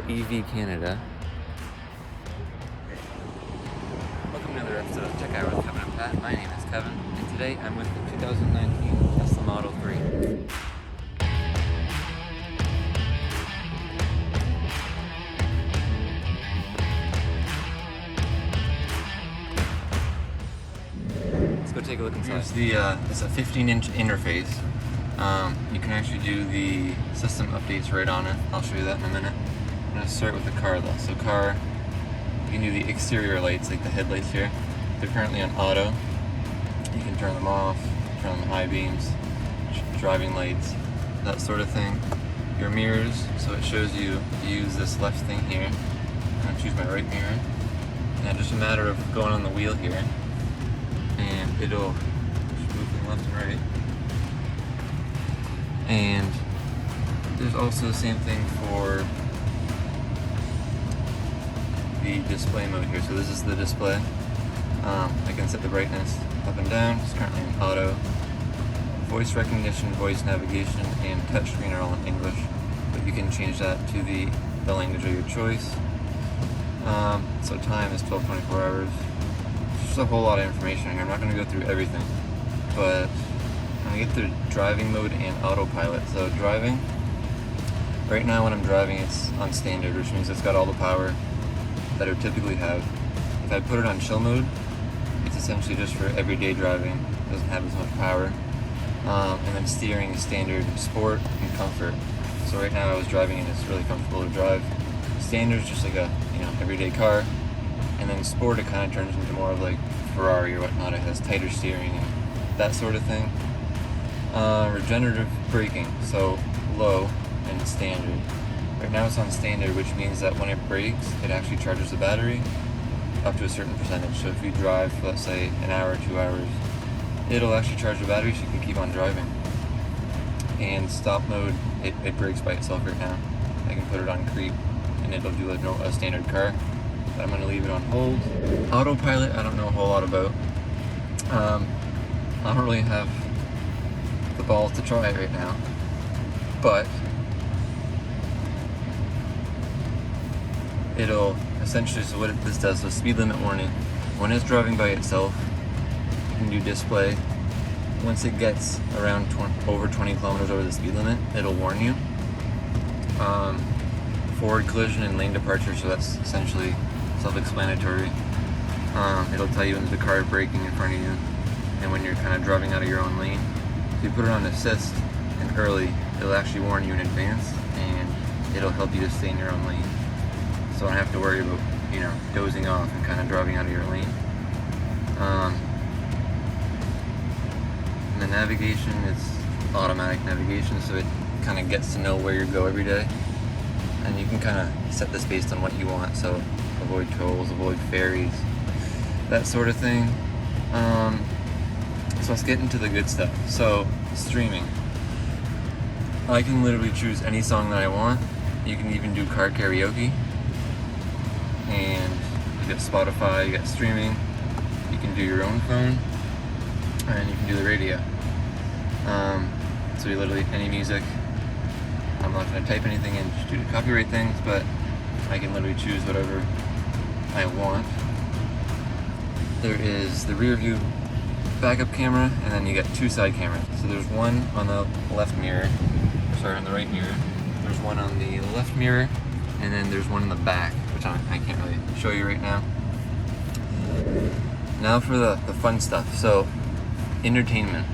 EV Canada. Welcome to another episode of Tech Hour with Kevin and Pat. My name is Kevin, and today I'm with the 2019 Tesla Model 3. Let's go take a look inside. It's a 15-inch interface. You can actually do the system updates right on it. I'll show you that in a minute. I'm going to start with the car though. So car, you can do the exterior lights, like the headlights here. They're currently on auto. You can turn them off, turn on the high beams, driving lights, that sort of thing. Your mirrors, so it shows you use this left thing here. I'm going to choose my right mirror. And just a matter of going on the wheel here, and it'll just move them left and right. And there's also the same thing for the display mode here. So this is the display. I can set the brightness up and down. It's currently in auto. Voice recognition, voice navigation, and touchscreen are all in English, but you can change that to the language of your choice. So time is 12-24 hours. There's a whole lot of information here. I'm not going to go through everything, but I'm going to get through driving mode and autopilot. So driving, right now when I'm driving it's on standard, which means it's got all the power that it would typically have. If I put it on chill mode, it's essentially just for everyday driving. It doesn't have as much power. And then steering is standard, sport, and comfort. So right now I was driving and it's really comfortable to drive. Standard is just like a everyday car, and then sport it kind of turns into more of like Ferrari or whatnot. It has tighter steering and that sort of thing. Regenerative braking, so low and standard. Right now it's on standard, which means that when it brakes, it actually charges the battery up to a certain percentage. So if you drive for, let's say, an hour, 2 hours, it'll actually charge the battery so you can keep on driving. And stop mode, it brakes by itself right now. I can put it on creep and it'll do like a standard car, but I'm going to leave it on hold. Autopilot, I don't know a whole lot about. I don't really have the balls to try it right now, but it'll essentially, so what this does, so speed limit warning. When it's driving by itself, you can do display. Once it gets around over 20 kilometers over the speed limit, it'll warn you. Forward collision and lane departure, so that's essentially self-explanatory. It'll tell you when there's a car braking in front of you and when you're kind of driving out of your own lane. If you put it on assist and early, it'll actually warn you in advance and it'll help you to stay in your own lane. So I don't have to worry about, dozing off and kind of driving out of your lane. And the navigation is automatic navigation, so it kind of gets to know where you go every day. And you can kind of set this based on what you want, so avoid tolls, avoid ferries, that sort of thing. So let's get into the good stuff. So streaming. I can literally choose any song that I want. You can even do car karaoke. And you got Spotify, you got streaming. You can do your own phone, and you can do the radio. So you literally, any music. I'm not going to type anything in due to copyright things, but I can literally choose whatever I want. There is the rear view backup camera, and then you got two side cameras. So there's one on the left mirror, on the right mirror. There's one on the left mirror, and then there's one in the back, which I can't really show you right now. Now for the fun stuff. So entertainment.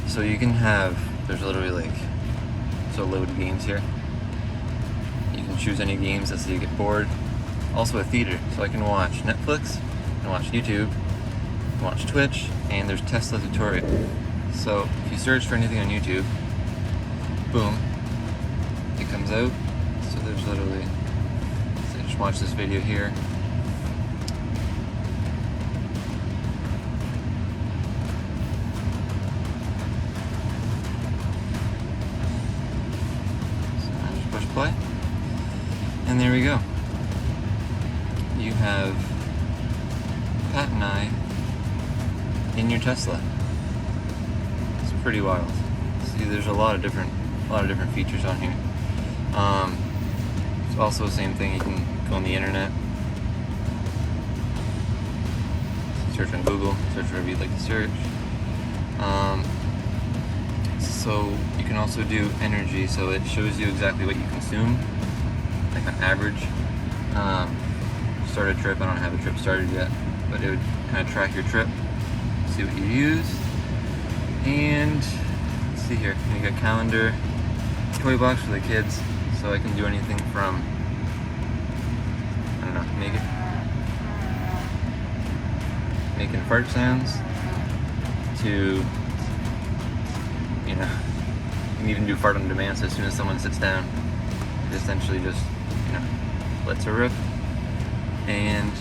So you can have, there's literally load games here. You can choose any games that say you get bored. Also a theater, so I can watch Netflix, I can watch YouTube, I can watch Twitch, and there's Tesla tutorial. So if you search for anything on YouTube, boom, it comes out. So there's literally, so just watch this video here. Play, and there we go. You have Pat and I in your Tesla. It's pretty wild. See, there's a lot of different features on here. So also the same thing. You can go on the internet, search on Google, search whatever you'd like to search. So you can also do energy, so it shows you exactly what you consume, like on average. Start a trip, I don't have a trip started yet, but it would kind of track your trip, see what you use. And let's see here, you got calendar, toy box for the kids, so I can do anything from, I don't know, making fart sounds to, you know, you can even do fart on demand, so as soon as someone sits down, it essentially just, you know, lets her rip. And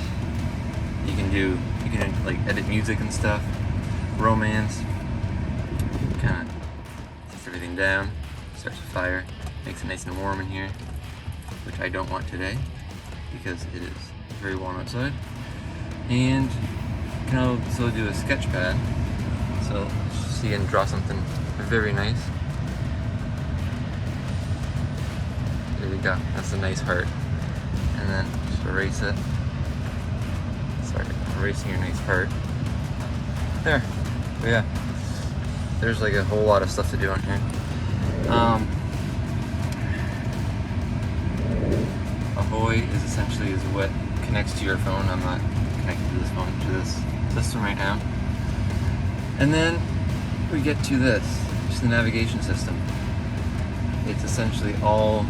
you can like edit music and stuff, romance, kind of sets everything down, starts a fire, makes it nice and warm in here, which I don't want today because it is very warm outside. And you can also do a sketch pad, so you can draw something very nice. There we go, that's a nice heart. And then just erase it. Start erasing your nice heart. There. But yeah. There's like a whole lot of stuff to do on here. Ahoy is essentially what connects to your phone. I'm not connected to this phone, to this system right now. And then we get to this, just the navigation system. It's essentially all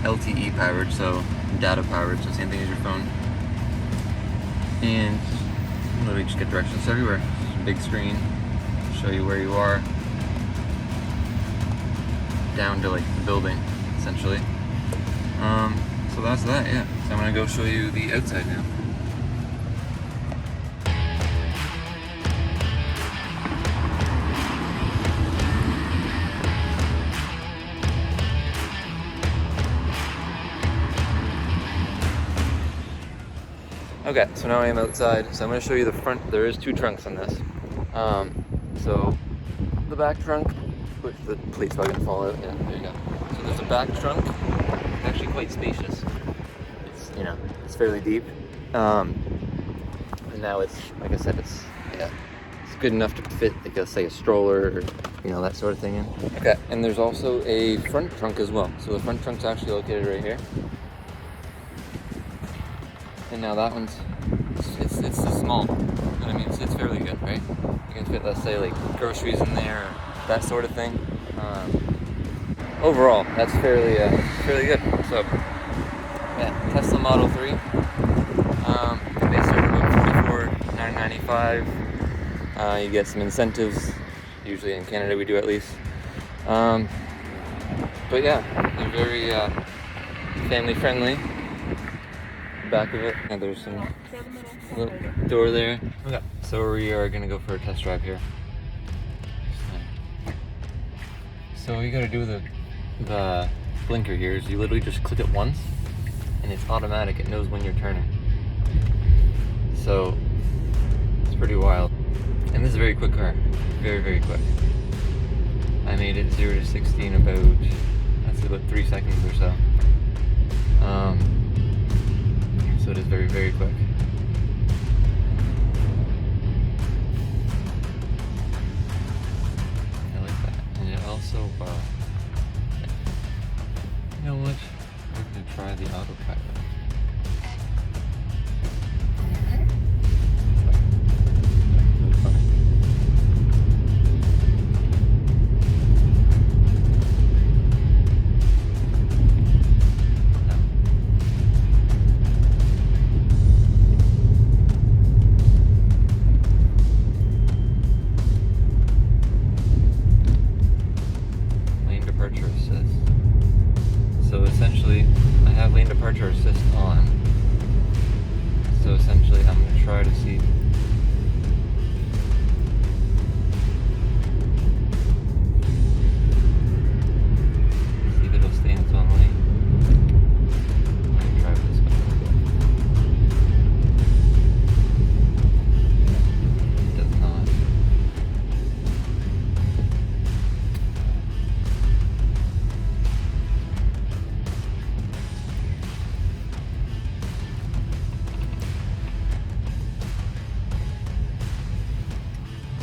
LTE powered, so data powered, so same thing as your phone. And you literally just get directions everywhere. Big screen, show you where you are, down to like the building, essentially. So that's that, yeah. So I'm gonna go show you the outside now. Okay, so now I am outside, so I'm going to show you the front. There is 2 trunks on this. So the back trunk, which the plate's probably going to fall out. Yeah, there you go. So there's a back trunk. It's actually quite spacious. It's, you know, it's fairly deep. And now it's, like I said, it's good enough to fit, like say a stroller or, you know, that sort of thing in. Okay, and there's also a front trunk as well. So the front trunk's actually located right here. And now that one's, it's small, but I mean, it's fairly good, right? You can fit, let's say, like groceries in there, or that sort of thing. Overall, that's fairly good. So, yeah, Tesla Model 3. They start about $44,995. You get some incentives. Usually in Canada, we do at least. But yeah, they're very family friendly. Back of it, and there's some little door there. Okay, so we are gonna go for a test drive here. So what you gotta do with the blinker here is you literally just click it once, and it's automatic. It knows when you're turning. So it's pretty wild. And this is a very quick car, very, very quick. I made it 0 to 60 in about 3 seconds or so. So it is very, very quick. I like that. And it also, you know what? We're going to try the Autopilot. Departure assist.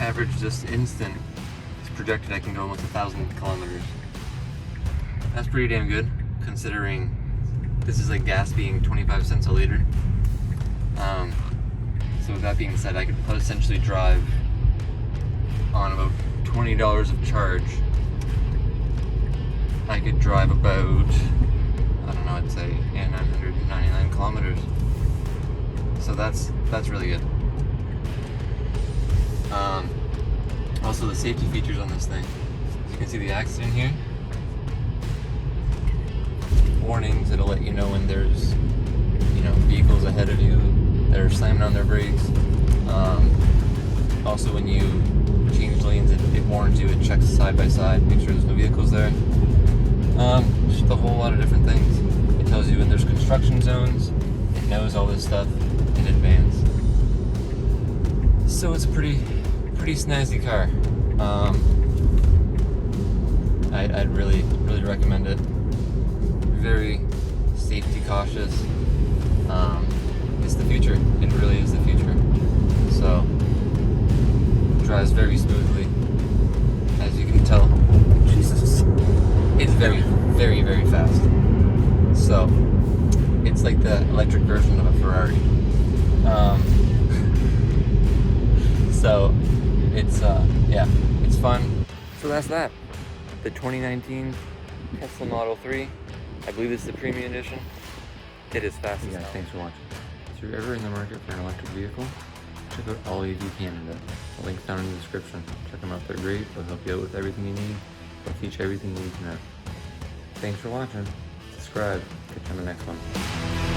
average this instant, it's projected I can go almost 1,000 kilometers. That's pretty damn good, considering this is like gas being 25 cents a liter. So with that being said, I could essentially drive on about $20 of charge. I could drive about, I don't know, I'd say 999 kilometers. So that's really good. Also the safety features on this thing. As you can see the accident here. Warnings, it'll let you know when there's, vehicles ahead of you that are slamming on their brakes. Also when you change lanes, it warns you, it checks side by side, make sure there's no vehicles there. Just a whole lot of different things. It tells you when there's construction zones. It knows all this stuff in advance. So it's a pretty snazzy car. I'd really recommend it. Very safety cautious. It's the future. It really is the future. So drives very smoothly, as you can tell. Jesus, it's very, very, very fast. So it's like the electric version of a Ferrari. So it's it's fun. So that's that. The 2019 Tesla Model 3. I believe this is the premium edition. It is fast as hell. Thanks for watching. If you're ever in the market for an electric vehicle, check out All AV Canada. The link's down in the description. Check them out. They're great. They'll help you out with everything you need. They'll teach you everything you need to know. Thanks for watching. Subscribe. Catch you on the next one.